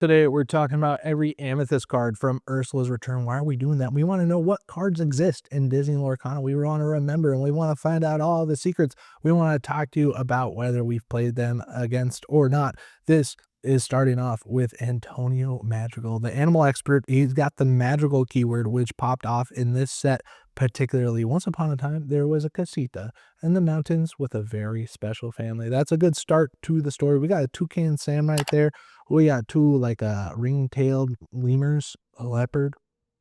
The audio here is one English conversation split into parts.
Today, we're talking about every Amethyst card from Ursula's Return. Why are we doing that? We want to know what cards exist in Disney Lorcana. We want to remember and we want to find out all the secrets. We want to talk to you about whether we've played them against or not. This is starting off with Antonio Madrigal, the animal expert. He's got the magical keyword, which popped off in this set particularly. Once upon a time, there was a casita in the mountains with a very special family. That's a good start to the story. We got a toucan Sam right there. We got two like ring-tailed lemurs, a leopard,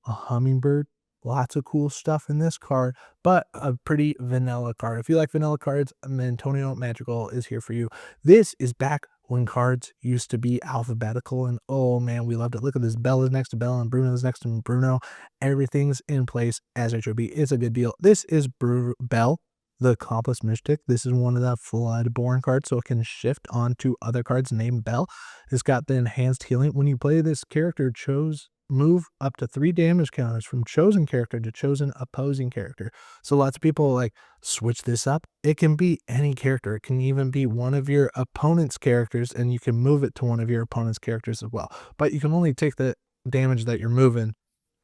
a hummingbird. Lots of cool stuff in this card, but a pretty vanilla card. If you like vanilla cards, Antonio Magical is here for you. This is back when cards used to be alphabetical, and oh man, we loved it. Look at this. Belle is next to Belle, and Bruno is next to Bruno. Everything's in place as it should be. It's a good deal. This is Belle, the Accomplice Mystic. This is one of the Floodborn cards, so it can shift onto other cards named Belle. It's got the enhanced healing. When you play this character, move up to 3 damage counters from chosen character to chosen opposing character. So lots of people like switch this up. It can be any character. It can even be one of your opponent's characters, and you can move it to one of your opponent's characters as well. But you can only take the damage that you're moving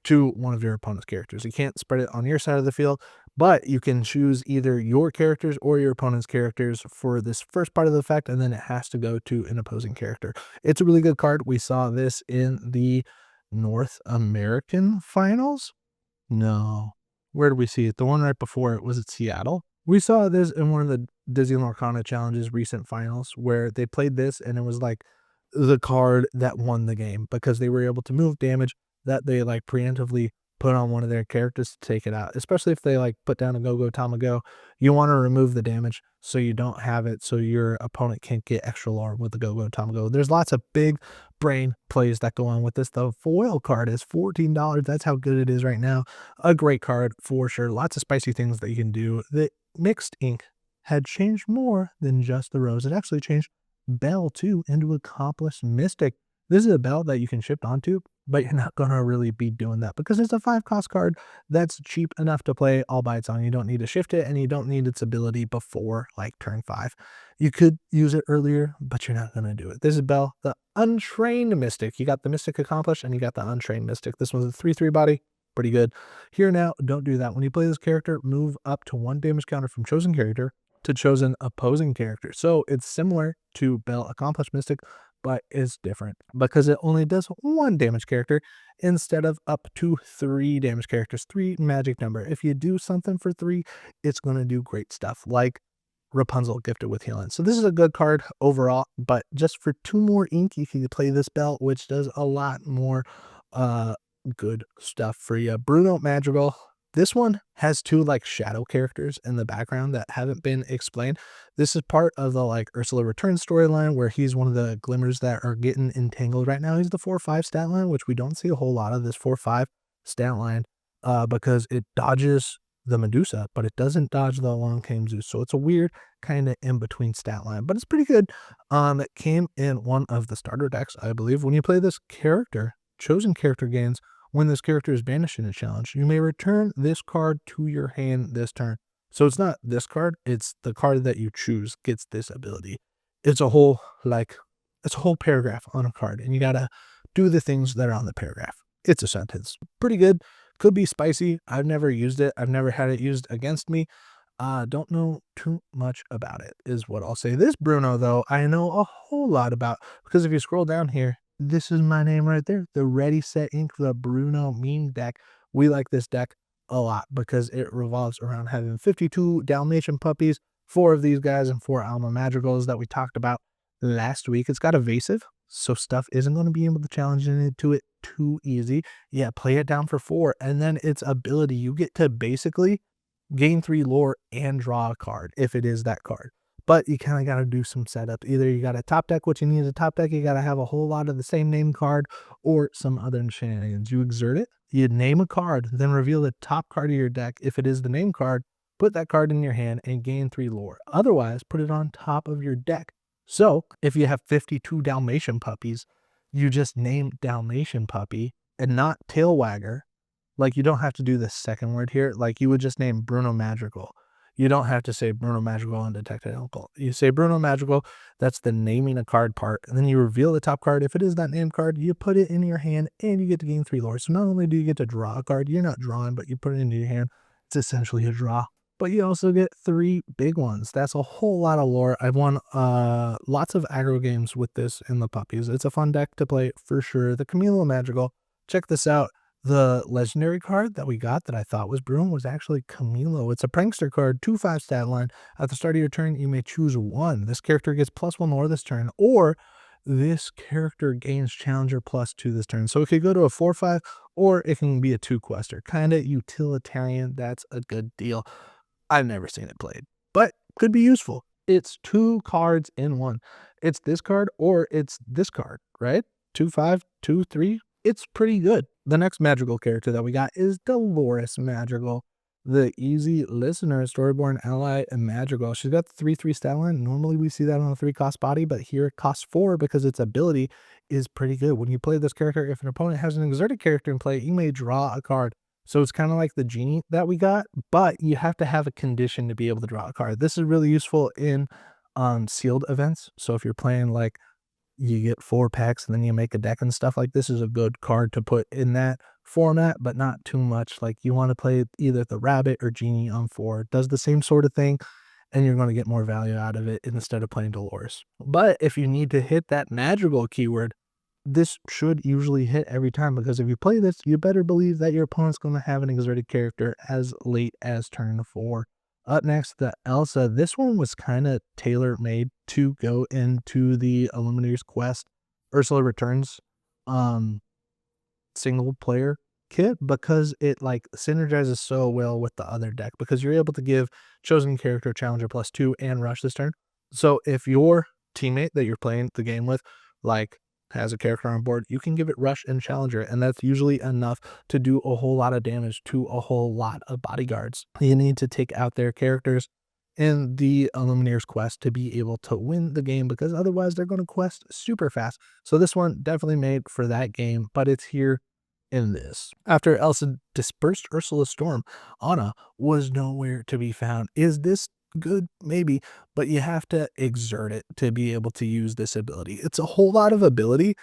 to one of your opponent's characters. You can't spread it on your side of the field, but you can choose either your characters or your opponent's characters for this first part of the effect, and then it has to go to an opposing character. It's a really good card. We saw this in the North American finals. No. Where did we see it? The one right before it. Was it Seattle? We saw this in one of the Disney Lorcana Challenge's recent finals where they played this, and it was like the card that won the game because they were able to move damage that they like preemptively put on one of their characters to take it out, especially if they like put down a go tamago. You want to remove the damage so you don't have it, so your opponent can't get extra lore with the go tamago. There's lots of big brain plays that go on with this. The foil card is $14. That's how good it is right now. A great card for sure. Lots of spicy things that you can do. The mixed ink had changed more than just the rose. It actually changed Belle too into Accomplice Mystic. This is a Belle that you can shift onto, but you're not going to really be doing that because it's a 5-cost card that's cheap enough to play all by its own. You don't need to shift it, and you don't need its ability before like turn 5. You could use it earlier, but you're not going to do it. This is Belle, the Untrained Mystic. You got the Mystic Accomplished, and you got the Untrained Mystic. This one's a 3/3 body. Pretty good. Here now, don't do that. When you play this character, move up to 1 damage counter from chosen character to chosen opposing character. So it's similar to Belle Accomplished Mystic, but it's different because it only does 1 damage character instead of up to 3 damage characters. 3 magic number. If you do something for 3, it's going to do great stuff like Rapunzel gifted with healing. So this is a good card overall, but just for 2 more ink, you can play this Belle, which does a lot more good stuff for you. Bruno Madrigal. This one has 2 like shadow characters in the background that haven't been explained. This is part of the like Ursula Return storyline where he's one of the glimmers that are getting entangled right now. He's the 4/5 stat line, which we don't see a whole lot of this 4/5 stat line because it dodges the Medusa, but it doesn't dodge the Long Came Zeus. So it's a weird kind of in-between stat line, but it's pretty good. It came in one of the starter decks, I believe. When you play this character, chosen character gains. When this character is banished in a challenge, you may return this card to your hand this turn. So it's not this card, it's the card that you choose gets this ability. It's a whole paragraph on a card, and you gotta do the things that are on the paragraph. It's a sentence. Pretty good. Could be spicy. I've never used it. I've never had it used against me. Don't know too much about it, is what I'll say. This Bruno, though, I know a whole lot about, because if you scroll down here, this is my name right there. The Ready Set Ink, the Bruno meme deck. We like this deck a lot because it revolves around having 52 Dalmatian puppies, 4 of these guys, and 4 Alma Madrigals that we talked about last week. It's got evasive, so stuff isn't going to be able to challenge into it too easy. Yeah, play it down for 4, and then its ability, you get to basically gain 3 lore and draw a card if it is that card. But you kind of got to do some setup. Either you got to top deck what you need to top deck, you got to have a whole lot of the same name card, or some other shenanigans. You exert it, you name a card, then reveal the top card of your deck. If it is the name card, put that card in your hand and gain 3 lore. Otherwise, put it on top of your deck. So if you have 52 Dalmatian puppies, you just name Dalmatian puppy and not tail wagger. Like, you don't have to do the second word here. Like, you would just name Bruno Madrigal. You don't have to say Bruno Magical Undetected Uncle. You say Bruno Magical, that's the naming a card part, and then you reveal the top card. If it is that named card, you put it in your hand, and you get to gain 3 lore. So not only do you get to draw a card, you're not drawing, but you put it into your hand. It's essentially a draw. But you also get 3 big ones. That's a whole lot of lore. I've won lots of aggro games with this in the puppies. It's a fun deck to play for sure. The Camilo Magical, check this out. The legendary card that we got that I thought was Bruin was actually Camilo. It's a prankster card, 2/5 stat line. At the start of your turn, you may choose one. This character gets +1 lore this turn, or this character gains challenger +2 this turn. So it could go to a 4/5, or it can be a 2 quester. Kind of utilitarian. That's a good deal. I've never seen it played, but could be useful. It's 2 cards in one. It's this card or it's this card, right? 2/5, 2/3. It's pretty good. The next magical character that we got is Dolores Magical, the easy listener, Storyborn ally and magical. She's got the 3/3 stat line. Normally we see that on a 3-cost body, but here it costs 4 because its ability is pretty good. When you play this character, if an opponent has an exerted character in play, you may draw a card. So it's kind of like the genie that we got, but you have to have a condition to be able to draw a card. This is really useful in sealed events. So if you're playing like you get 4 packs and then you make a deck and stuff, like this is a good card to put in that format, but not too much. Like you want to play either the rabbit or genie on 4. It does the same sort of thing, and you're going to get more value out of it instead of playing Dolores. But if you need to hit that magical keyword, this should usually hit every time, because if you play this, you better believe that your opponent's going to have an exerted character as late as turn 4. Up next, the Elsa. This one was kind of tailor-made to go into the Illuminator's Quest Ursula Returns single player kit, because it like synergizes so well with the other deck, because you're able to give chosen character challenger +2 and rush this turn. So if your teammate that you're playing the game with like has a character on board, you can give it rush and challenger, and that's usually enough to do a whole lot of damage to a whole lot of bodyguards. You need to take out their characters in the Illuminator's Quest to be able to win the game, because otherwise they're going to quest super fast. So this one definitely made for that game, but it's here in this. After Elsa dispersed Ursula's storm, Anna was nowhere to be found. Is this good? Maybe, but you have to exert it to be able to use this ability. It's a whole lot of ability,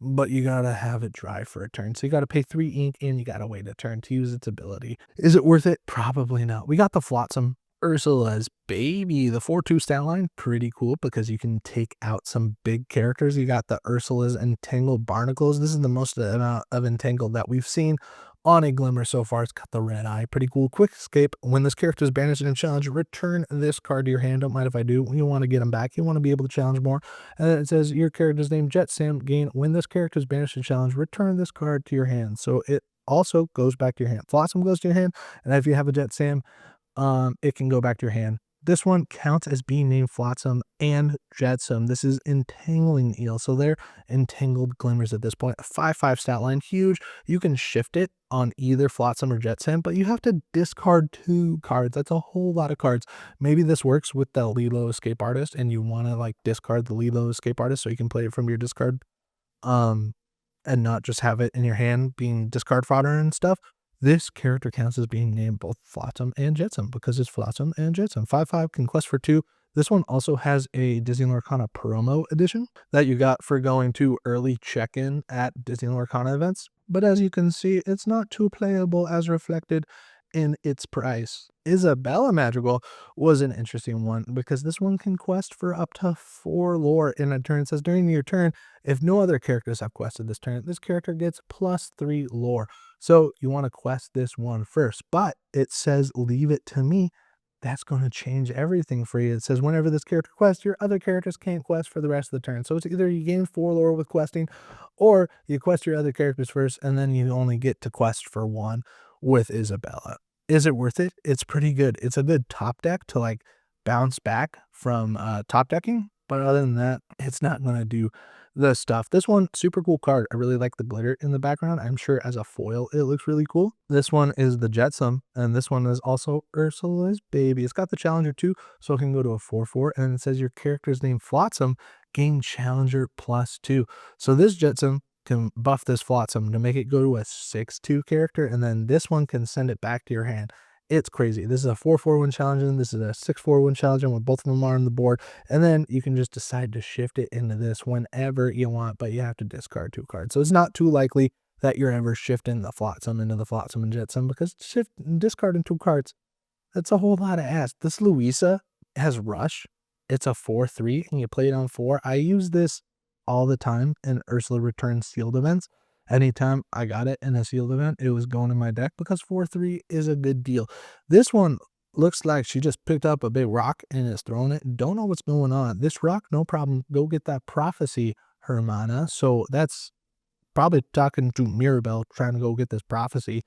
but you gotta have it dry for a turn. So you gotta pay 3 ink and you gotta wait a turn to use its ability. Is it worth it? Probably not. We got the Flotsam, Ursula's baby, the 4/2 stat line. Pretty cool because you can take out some big characters. You got the Ursula's Entangled Barnacles. This is the most amount of Entangled that we've seen on a Glimmer so far. It's got the red eye. Pretty cool. Quick escape. When this character is banished in a challenge, return this card to your hand. Don't mind if I do. You want to get them back. You want to be able to challenge more. And then it says your character's name, Jet Sam. Gain. When this character is banished in challenge, return this card to your hand. So it also goes back to your hand. Flotsam goes to your hand. And if you have a Jet Sam, it can go back to your hand. This one counts as being named Flotsam and Jetsam. This is Entangling Eel. So they're entangled glimmers at this point. A 5/5 stat line, huge. You can shift it on either Flotsam or Jetsam, but you have to discard 2 cards. That's a whole lot of cards. Maybe this works with the Lilo Escape Artist, and you want to like discard the Lilo Escape Artist so you can play it from your discard, and not just have it in your hand being discard fodder and stuff. This character counts as being named both Flotsam and Jetsam because it's Flotsam and Jetsam. 5/5 can quest for 2. This one also has a Disney Lorcana promo edition that you got for going to early check-in at Disney Lorcana events. But as you can see, it's not too playable as reflected in its price. Isabella Madrigal was an interesting one because this one can quest for up to 4 lore in a turn. It says during your turn, if no other characters have quested this turn, this character gets +3 lore. So you want to quest this one first, but it says leave it to me. That's going to change everything for you. It says whenever this character quests, your other characters can't quest for the rest of the turn. So it's either you gain 4 lore with questing, or you quest your other characters first, and then you only get to quest for 1 with Isabella. Is it worth it? It's pretty good. It's a good top deck to like bounce back from top decking, but other than that, it's not going to do the stuff. This one, super cool card. I really like the glitter in the background. I'm sure as a foil, it looks really cool. This one is the Jetsam, and this one is also Ursula's baby. It's got the Challenger too, so it can go to a 4/4, and it says your character's name Flotsam, gain Challenger +2. So this Jetsam can buff this Flotsam to make it go to a 6/2 character, and then this one can send it back to your hand It's crazy. This is a 4-4 win challenge, and this is a 6-4 win challenge, and both of them are on the board. And then you can just decide to shift it into this whenever you want, but you have to discard 2 cards. So it's not too likely that you're ever shifting the Flotsam into the Flotsam and Jetsam, because discarding 2 cards, that's a whole lot of ass. This Louisa has Rush. It's a 4-3, and you play it on 4. I use this all the time in Ursula Return sealed events. Anytime I got it in a sealed event, it was going in my deck because 4-3 is a good deal. This one looks like she just picked up a big rock and is throwing it. Don't know what's going on. This rock, no problem. Go get that prophecy, Hermana. So that's probably talking to Mirabelle, trying to go get this prophecy.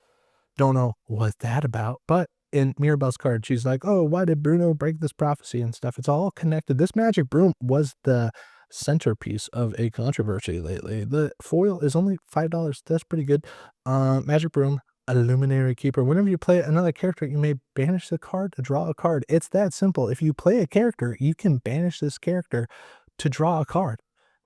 Don't know what that about, but in Mirabelle's card, she's like, oh, why did Bruno break this prophecy and stuff? It's all connected. This magic broom was the centerpiece of a controversy lately. The foil is only $5. That's pretty good. Magic broom, a luminary keeper. Whenever you play another character, you may banish the card to draw a card. It's that simple. If you play a character, you can banish this character to draw a card.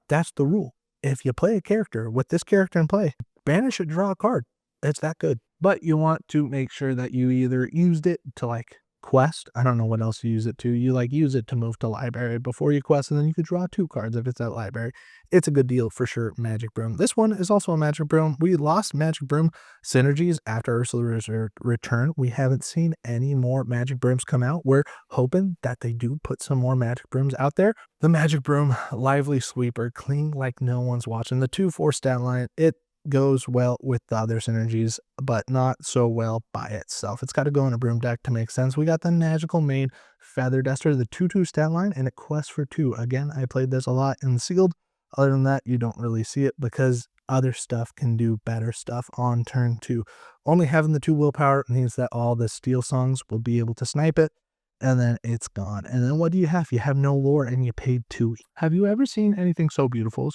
That's the rule. If you play a character with this character in play, banish it, draw a card. It's that good. But you want to make sure that you either used it to like quest. I don't know what else you use it to. You like use it to move to library before you quest, and then you could draw 2 cards if it's at library. It's a good deal for sure, Magic Broom. This one is also a Magic Broom. We lost Magic Broom synergies after Ursula's return. We haven't seen any more Magic Brooms come out. We're hoping that they do put some more Magic Brooms out there. The Magic Broom, Lively Sweeper, clean like no one's watching. The 2-4 stat line, it goes well with the other synergies, but not so well by itself. It's got to go in a broom deck to make sense. We got the Magical Maid Feather Duster, the 2-2 stat line, and it quests for 2. Again, I played this a lot in sealed. Other than that, you don't really see it because other stuff can do better stuff on turn 2. Only having the 2 willpower means that all the steel songs will be able to snipe it, and then it's gone. And then what do you have? You have no lore and you paid 2. Have you ever seen anything so beautiful?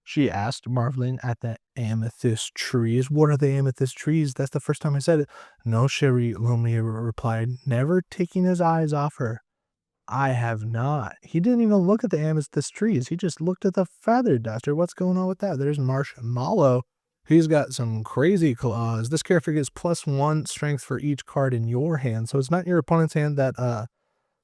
She asked, marveling at the amethyst trees. What are the amethyst trees? That's the first time I said it. No, Sherry, Lumia replied, never taking his eyes off her. I have not. He didn't even look at the amethyst trees. He just looked at the feather duster. What's going on with that? There's Marshmallow. He's got some crazy claws. This character gets +1 strength for each card in your hand. So it's not your opponent's hand that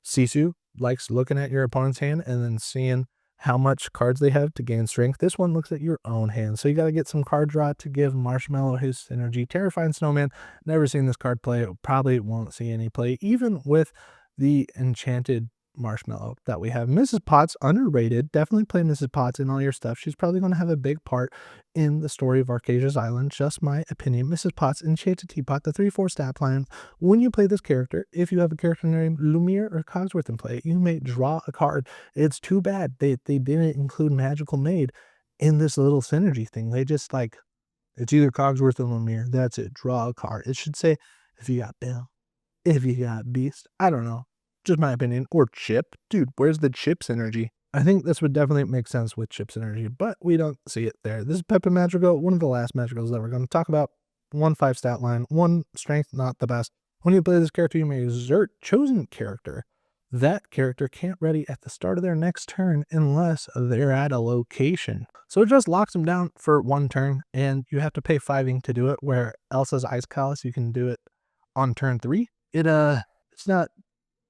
Sisu likes looking at your opponent's hand and then seeing how much cards they have to gain strength. This one looks at your own hand. So you got to get some card draw to give Marshmallow his synergy. Terrifying Snowman, never seen this card play. Probably won't see any play, even with the enchanted Marshmallow that we have. Mrs. Potts, underrated. Definitely play Mrs. Potts in all your stuff. She's probably going to have a big part in the story of Arcasia's Island. Just my opinion. Mrs. Potts, Enchanted Teapot, the 3-4 stat plan. When you play this character, if you have a character named Lumiere or Cogsworth in play, you may draw a card. It's too bad they didn't include Magical Maid in this little synergy thing. They just like, it's either Cogsworth or Lumiere. That's it. Draw a card. It should say, if you got Bill, if you got Beast. I don't know. Just my opinion. Or Chip. Dude, where's the Chip synergy? I think this would definitely make sense with Chip synergy, but we don't see it there. This is Pepe Madrigal, one of the last Madrigals that we're going to talk about. 1-5 stat line, 1 strength, not the best. When you play this character, you may exert chosen character. That character can't ready at the start of their next turn unless they're at a location. So it just locks them down for 1 turn, and you have to pay 5 to do it, where Elsa's Ice Callus, you can do it on turn 3. It's not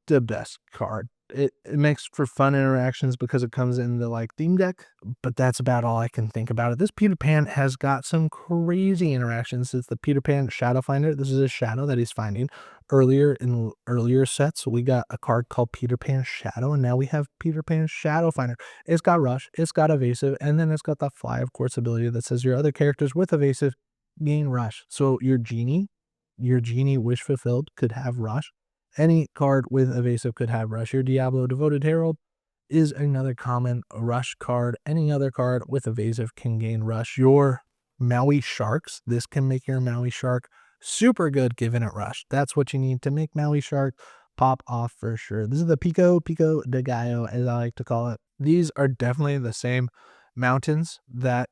the best card. It makes for fun interactions because it comes in the like theme deck, but that's about all I can think about it. This Peter Pan has got some crazy interactions. It's the Peter Pan Shadow Finder. This is a shadow that he's finding earlier in earlier sets. So we got a card called Peter Pan Shadow, and now we have Peter Pan Shadow Finder. It's got Rush, it's got Evasive, and then it's got the Fly of Course ability that says your other characters with Evasive gain Rush. So your Genie Wish Fulfilled could have Rush. Any card with Evasive could have Rush. Your Diablo Devoted Herald is another common Rush card. Any other card with Evasive can gain Rush. Your Maui Sharks, this can make your Maui Shark super good given it Rush. That's what you need to make Maui Shark pop off for sure. This is the Pico de Gallo, as I like to call it. These are definitely the same mountains that,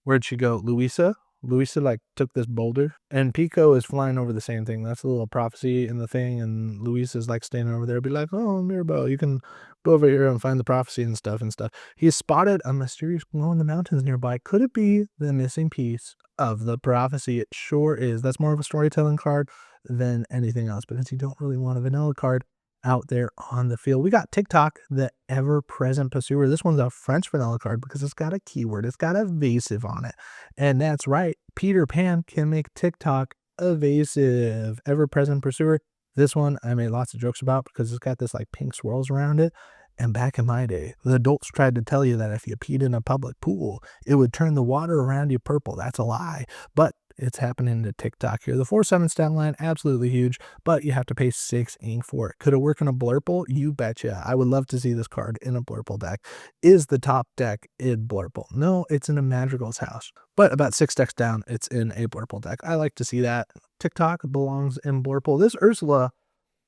where'd she go? Louisa? Luisa like took this boulder, and Pico is flying over the same thing. That's a little prophecy in the thing, and Luis is like standing over there, be like, "Oh, Mirabelle, you can go over here and find the prophecy and stuff and stuff." He spotted a mysterious glow in the mountains nearby. Could it be the missing piece of the prophecy? It sure is. That's more of a storytelling card than anything else, because you don't really want a vanilla card out there on the field. We got TikTok, the ever-present pursuer. This one's a French vanilla card because it's got a keyword. It's got evasive on it. And that's right, Peter Pan can make TikTok evasive. Ever-present pursuer. This one I made lots of jokes about because it's got this like pink swirls around it. And back in my day, the adults tried to tell you that if you peed in a public pool, it would turn the water around you purple. That's a lie. But it's happening to TikTok here. The 4/7 stat line, absolutely huge, but you have to pay 6 ink for it. Could it work in a Blurple? You betcha. I would love to see this card in a Blurple deck. Is the top deck in Blurple? No, it's in a Madrigal's house. But about 6 decks down, it's in a Blurple deck. I like to see that. TikTok belongs in Blurple. This Ursula,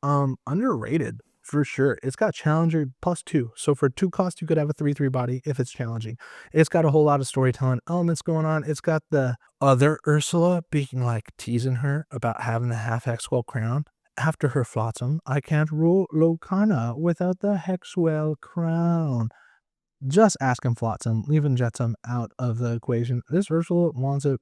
underrated. For sure. It's got Challenger +2. So for 2 cost, you could have a 3/3 body if it's challenging. It's got a whole lot of storytelling elements going on. It's got the other Ursula being like teasing her about having the half Hexwell crown. After her flotsam, I can't rule Lorcana without the Hexwell crown. Just asking flotsam, leaving Jetsam out of the equation. This Ursula wants it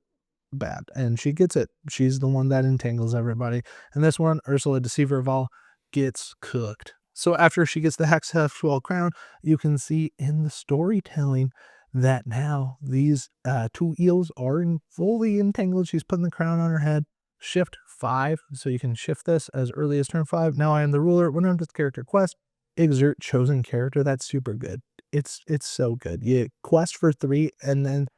bad, and she gets it. She's the one that entangles everybody. And this one, Ursula Deceiver of all, gets cooked. So after she gets the Hexwell crown, you can see in the storytelling that now these 2 eels are fully entangled. She's putting the crown on her head. Shift 5, so you can shift this as early as turn 5. Now I am the ruler. When I'm this character quest, exert chosen character. That's super good. It's so good. You quest for 3, and then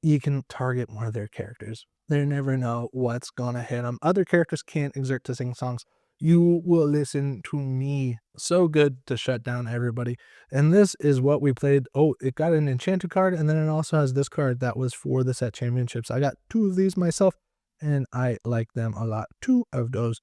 you can target one of their characters. They never know what's gonna hit them. Other characters can't exert to sing songs. You will listen to me. So good to shut down everybody. And this is what we played. Oh, it got an enchanted card, and then it also has this card that was for the set championships. I got 2 of these myself, and I like them a lot. 2 of those.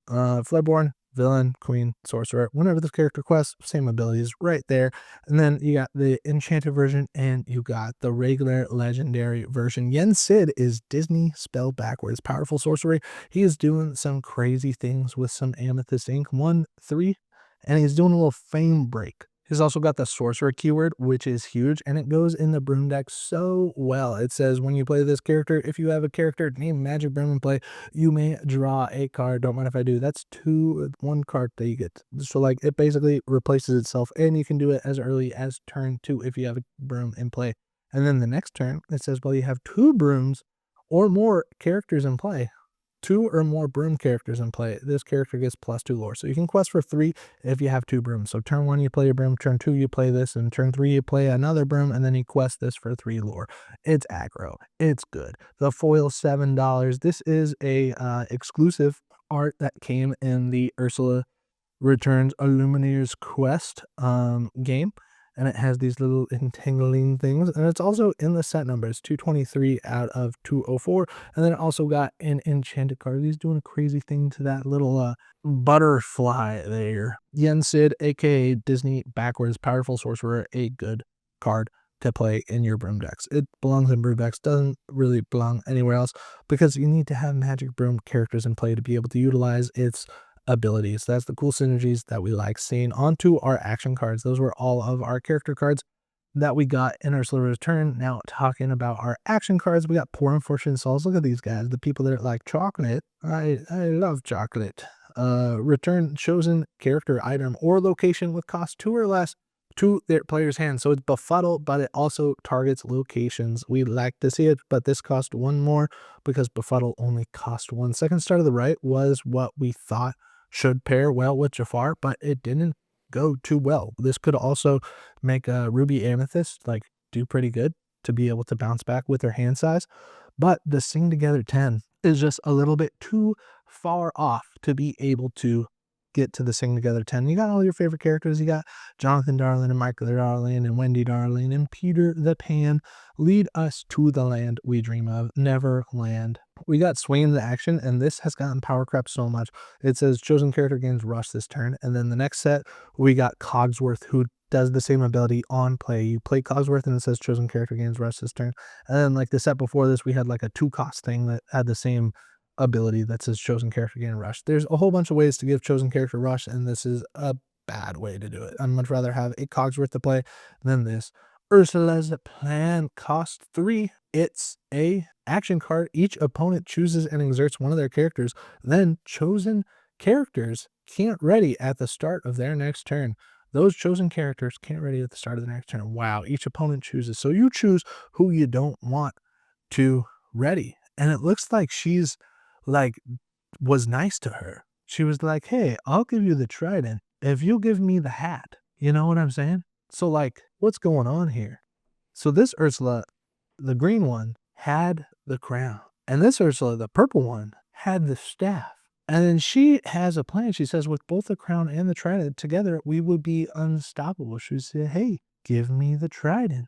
Floodborn, villain, queen, sorcerer. Whenever this character quests, same abilities right there. And then you got the enchanted version, and you got the regular legendary version. Yen Sid is Disney spelled backwards. Powerful sorcery. He is doing some crazy things with some Amethyst ink. 1/3, and he's doing a little fame break. He's also got the sorcerer keyword, which is huge, and it goes in the broom deck so well. It says when you play this character, if you have a character named Magic Broom in play, you may draw a card. Don't mind if I do. That's 1 card that you get. So like it basically replaces itself, and you can do it as early as turn 2 if you have a broom in play. And then the next turn, it says, well, you have 2 brooms or more characters in play. 2 or more broom characters in play, this character gets +2 lore. So you can quest for 3 if you have 2 brooms. So turn 1 you play a broom, turn 2 you play this, and turn 3 you play another broom, and then you quest this for 3 lore. It's aggro. It's good. The foil $7. This is a exclusive art that came in the Ursula Returns Illuminator's Quest game. And it has these little entangling things, and it's also in the set numbers 223 out of 204. And then it also got an enchanted card. He's doing a crazy thing to that little butterfly there. Yen Sid, aka Disney backwards powerful sorcerer, a good card to play in your broom decks. It belongs in broom decks, doesn't really belong anywhere else, because you need to have magic broom characters in play to be able to utilize its abilities. That's the cool synergies that we like seeing. Onto our action cards. Those were all of our character cards that we got in Ursula Return. Now talking about our action cards, we got Poor Unfortunate Souls. Look at these guys, the people that like chocolate. I love chocolate. Return chosen character item or location with cost 2 or less to their player's hand. So it's befuddle, but it also targets locations. We like to see it, but this cost 1 more because befuddle only cost 1. Second star to the right was what we thought should pair well with Jafar, but it didn't go too well. This could also make a Ruby Amethyst like do pretty good to be able to bounce back with her hand size, but the Sing Together 10 is just a little bit too far off to be able to get to the Sing Together 10. You got all your favorite characters. You got Jonathan Darling and Michael Darling and Wendy Darling and Peter the Pan. Lead us to the land we dream of, Neverland. We got Swing the Action, and this has gotten power crept so much. It says chosen character gains rush this turn, and then the next set we got Cogsworth, who does the same ability on play. You play Cogsworth and it says chosen character gains rush this turn. And then like the set before this, we had like a 2-cost thing that had the same ability that says chosen character gain rush. There's a whole bunch of ways to give chosen character rush, and this is a bad way to do it. I'd much rather have a Cogsworth to play than this. Ursula's Plan cost 3. It's a action card. Each opponent chooses and exerts one of their characters. Then chosen characters can't ready at the start of their next turn. Those chosen characters can't ready at the start of the next turn. Wow, each opponent chooses. So you choose who you don't want to ready. And it looks like she's like was nice to her. She was like, hey, I'll give you the trident if you give me the hat. You know what I'm saying? So like, what's going on here? So this Ursula, the green one, had the crown. And this Ursula, the purple one, had the staff. And then she has a plan. She says, with both the crown and the trident together, we would be unstoppable. She said, hey, give me the trident.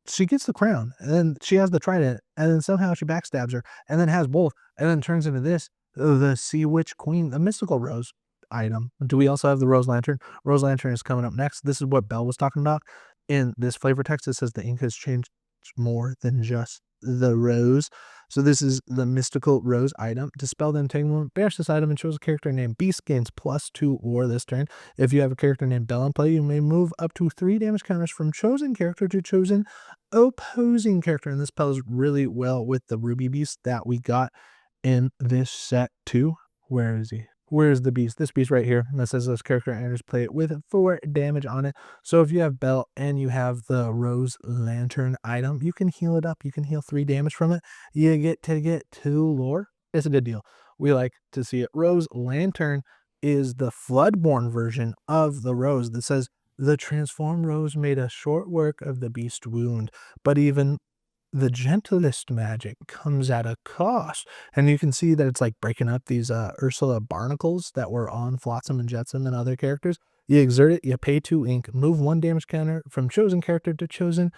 She gets the crown, and then she has the trident, and then somehow she backstabs her, and then has both, and then turns into this, the Sea Witch Queen, the mystical rose item. Do we also have the Rose Lantern? Rose Lantern is coming up next. This is what Belle was talking about. In this flavor text, it says the ink has changed more than just the rose. So this is the mystical rose item. Dispel the entanglement. Banish this item and choose a character named Beast. Gains +2 war this turn. If you have a character named Belle in play, you may move up to 3 damage counters from chosen character to chosen opposing character. And this pairs really well with the Ruby Beast that we got in this set too. Where is he? Where's the beast? This beast right here. And that says this character enters play with 4 damage on it. So if you have Belle and you have the Rose Lantern item, you can heal it up. You can heal 3 damage from it. You get 2 lore. It's a good deal. We like to see it. Rose Lantern is the Floodborn version of the Rose that says, the transformed Rose made a short work of the beast wound, but even the gentlest magic comes at a cost. And you can see that it's like breaking up these Ursula barnacles that were on Flotsam and Jetsam and other characters. You exert it, you pay 2 ink, move 1 damage counter from chosen character to chosen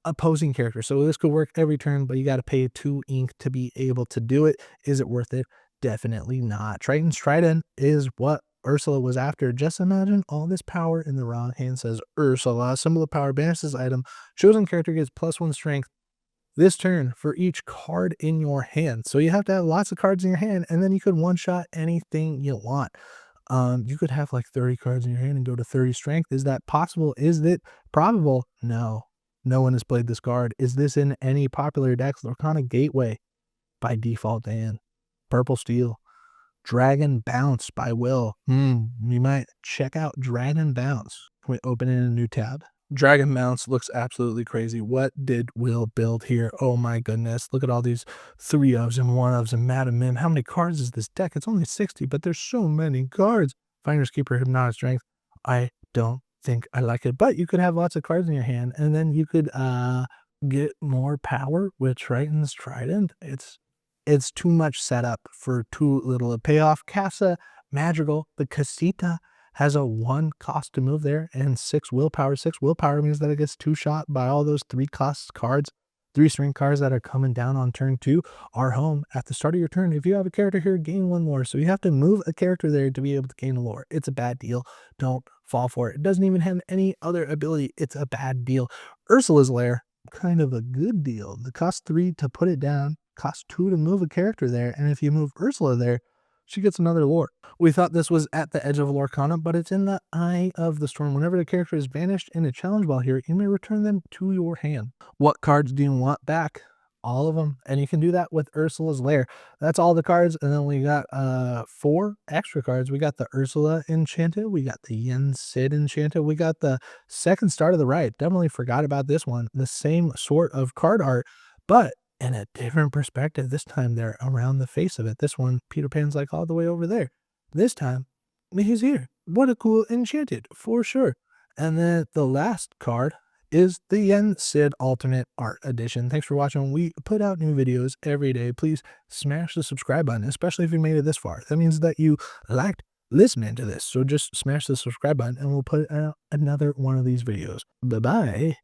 opposing character. So this could work every turn, but you got to pay 2 ink to be able to do it. Is it worth it? Definitely not. Triton's Trident is what Ursula was after. Just imagine all this power in the wrong hand. Says Ursula, symbol of power, banish this item. Chosen character gets +1 strength this turn for each card in your hand. So you have to have lots of cards in your hand, and then you could one-shot anything you want. You could have like 30 cards in your hand and go to 30 strength. Is that possible? Is it probable? No. No one has played this card. Is this in any popular decks? Lorcana Gateway by default and Purple Steel. Dragon Bounce by Will. You might check out Dragon Bounce. Can we open it in a new tab? Dragon Bounce looks absolutely crazy. What did Will build here? Oh my goodness. Look at all these 3 ofs and 1 ofs and Madam Mim. How many cards is this deck? It's only 60, but there's so many cards. Finders Keeper, Hypnotic Strength. I don't think I like it, but you could have lots of cards in your hand, and then you could get more power with Triton's Trident. It's too much setup for too little a payoff. Casa Madrigal, the Casita, has a 1 cost to move there and 6 willpower. 6 willpower means that it gets 2-shot by all those 3 cost cards. 3 string cards that are coming down on turn 2 are home at the start of your turn. If you have a character here, gain 1 lore. So you have to move a character there to be able to gain a lore. It's a bad deal. Don't fall for it. It doesn't even have any other ability. It's a bad deal. Ursula's Lair, kind of a good deal. The cost 3 to put it down, cost 2 to move a character there. And if you move Ursula there, she gets another lore. We thought this was at the edge of Lorcana, but it's in the eye of the storm. Whenever the character is banished in a challenge ball here, you may return them to your hand. What cards do you want back? All of them. And you can do that with Ursula's Lair. That's all the cards. And then we got 4 extra cards. We got the Ursula Enchanted. We got the Yen Sid Enchanted. We got the second Start of the Ride. Definitely forgot about this one. The same sort of card art, but in a different perspective. This time they're around the face of it. This one, Peter Pan's like all the way over there. This time, he's here. What a cool Enchanted, for sure. And then the last card is the Yen Sid Alternate Art Edition. Thanks for watching. We put out new videos every day. Please smash the subscribe button, especially if you made it this far. That means that you liked listening to this. So just smash the subscribe button and we'll put out another one of these videos. Bye-bye.